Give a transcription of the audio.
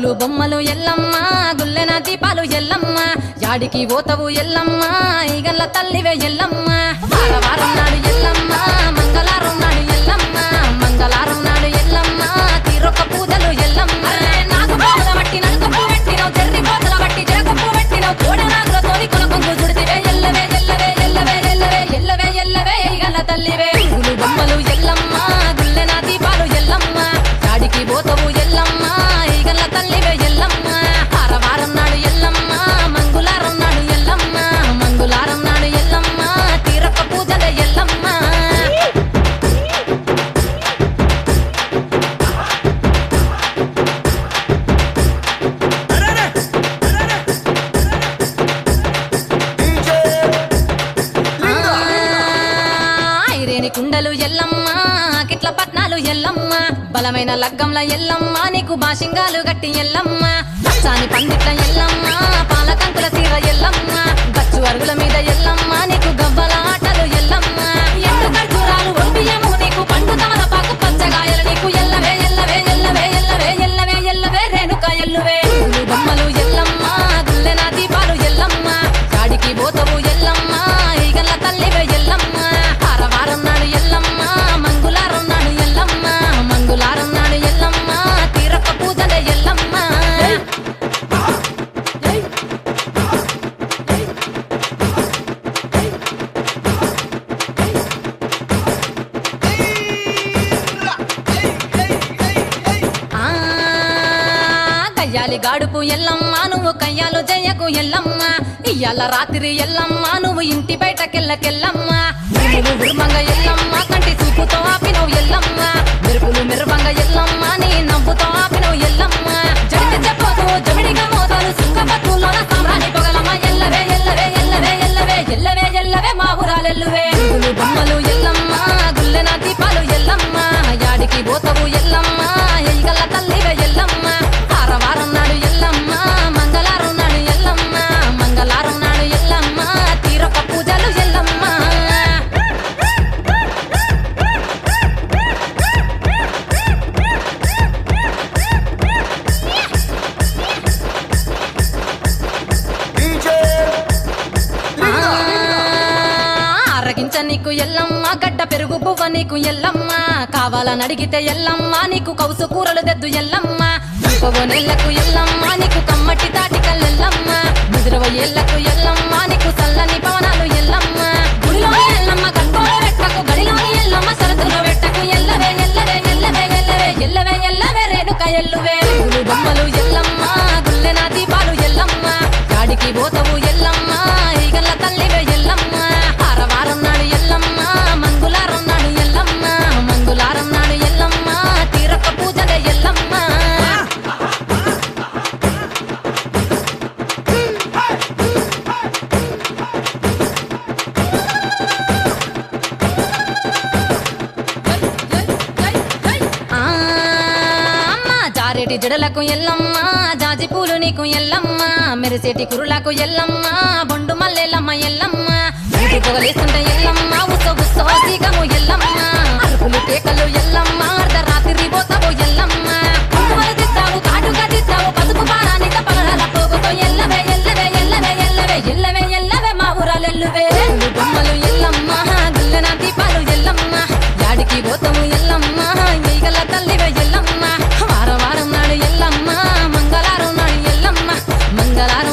పూలు బొమ్మలు ఎల్లమ్మ గుల్లెన దీపాలు ఎల్లమ్మ యాడికి పోతవు ఎల్లమ్మ ఈగల్ల తల్లివే ఎల్లమ్మ వారం నాడు ఎల్లమ్మ మంగళవారం నాడు ఎల్లమ్మ మంగళవారం నాడు ఎల్లమ్మ తీరొక్క పూజలు ఎల్లమ్మ నాకు పూల బట్టి నలుగు పువ్వు పెట్టినవు జర్రి పోతల బట్టి జరగ పువ్వు పెట్టినవు కోడ నాగులతోని కొనకొంగు జుడితివే ఎల్లవే ఎల్లవే ఎల్లవే ఎల్లవే ఎల్లవే ఎల్లవే ఈగల్ల తల్లివే పూలు బొమ్మలు ఎల్లమ్మ గుల్లెన దీపాలు ఎల్లమ్మ యాడికి పోతవు ఎల్లమ్మ ఈగల్ల తల్లివే ఎల్లమ్మ వారం నాడు ఎల్లమ్మ మంగళవారం నాడు ఎల్లమ్మ మంగళవారం నాడు ఎల్లమ్మ తీరొక్క పూజల ఎల్లమ్మ ఐరేని కుండలు ఎల్లమ్మ కిట్ల పట్నాలు ఎల్లమ్మ బలమైన లగ్గంల ఎల్లమ్మ నీకు బాషింగాలు గట్టి ఎల్లమ్మ సాని పండిట్ల ఎల్లమ్మ పాలకంకుల తీర ఎల్లమ్మ గచ్చు అరుగుల మీద ఎల్లమ్మ నీకు గవ్వల ఆటలు ఎల్లమ్మ ఎండు ఖర్జూరాలు ఒంటియము నీకు పండు తమలపాకు పచ్చగాయలు నీకు ఎల్లవే ఎల్లవే ఎల్లవే ఎల్లవే ఎల్లవే ఎల్లవే రేణుక ఎల్లువే పూలు బొమ్మలు ఎల్లమ్మ గుల్లెన దీపాలు ఎల్లమ్మ యాడికి పోతవు ఎల్లమ్మ ఈగల్ల తల్లివే ఎల్లమ్మ వారం నాడు ఎల్లమ్మ మంగళవారం నాడు ఎల్లమ్మ మంగళవారం నాడు ఎల్లమ్మ తీరొక్క పూజల ఎల్లమ్మ కయ్యాలి గాడుపు ఎల్లమ్మ నువ్వు కయ్యాలు జయ్యకు ఎల్లమ్మ ఇయ్యాల రాత్రి ఎల్లమ్మ నువ్వు ఇంటి బయటకెళ్ళకెళ్ళమ్మ విరుమంగ ఎల్లమ్మ కంటి చూపుతో ఆపినవు ఎల్లమ్మ మెరుపులు మెరువంగ ఎల్లమ్మ నీ నవ్వుతో ఆపినవు ఎల్లమ్మ జడికి చెప్పదు జమిడిగా మోతాలు సుఖపత్తులోన సామ్రాణి పొగలమ్మ ఎల్లవే ఎల్లవే ఎల్లవే ఎల్లవే ఎల్లవే ఎల్లవే మా ఊరాలెల్లువే పూలు బొమ్మలు ఎల్లమ్మ గుల్లెన దీపాలు ఎల్లమ్మ యాడికి పోతవు ఎల్లమ్మ ఈగల్ల తల్లివే ఎల్లమ్మ వారం నాడు ఎల్లమ్మ మంగళవారం నాడు ఎల్లమ్మ మంగళవారం నాడు ఎల్లమ్మ తీరొక్క పూజలు ఎల్లమ్మ ఆరగించ నీకు ఎల్లమ్మ గడ్డ పెరుగు పువ్వ నీకు ఎల్లమ్మ కావాలని అడిగితే ఎల్లమ్మ నీకు కౌసు కూరలు దెద్దు ఎల్లమ్మ నెల్లకు ఎల్లమ్మ నీకు కమ్మటి తాటికల్లెల్లమ్మ ముదిరవ ఏళ్లకు ఎల్లమ్మ నీకు చల్లని పవనాలు ఎల్లమ్మ గుడిలోని ఎల్లమ్మ గంటోలో పెట్టకు గడిలోని ఎల్లమ్మ సరతులో పెట్టకు ఎల్లవే ఎల్లవే ఎల్లవే ఎల్లవే ఎల్లవే ఎల్లవే రేణుక ఎల్లువే పూలు బొమ్మలు ఎల్లమ్మ గుల్లెన దీపాలు ఎల్లమ్మ యాడికి పోతవు ఎల్లమ్మ ఈగల్ల తల్లివే ఎల్లమ్మ వారం నాడు ఎల్లమ్మ మంగళవారం నాడు ఎల్లమ్మ మంగళవారం నాడు ఎల్లమ్మ తీరొక్క పూజల ఎల్లమ్మ జారేటి జడలకు ఎల్లమ్మ జాజి పూలు నీకు ఎల్లమ్మ మెరిసేటి కురులకు ఎల్లమ్మ బొండు మల్లెల్లమ్మ ఎల్లమ్మ పొగలేస్తుంటే ఎల్లమ్మ ఉత్సవము ఎల్లమ్మ అరుపులు కేకలు ఎల్లమ్మ అర్ధరాత్రి పోతావు ఎల్లమ్మ పువ్వులు తిస్తావు కాటుగా తిస్తావు పసుపు పారానిక పగడాల పోగుతో ఎల్లవే ఎల్లవే ఎల్లవే ఎల్లవే ఎల్లవే ఎల్లవే మా ఊరాలెల్లువే పూలు బొమ్మలు ఎల్లమ్మ గుల్లెన దీపాలు ఎల్లమ్మ యాడికి పోతావు ఎల్లమ్మ ఈగల్ల తల్లివే ఎల్లమ్మ వారం నాడు ఎల్లమ్మ మంగళవారం నాడు ఎల్లమ్మ మంగళవారం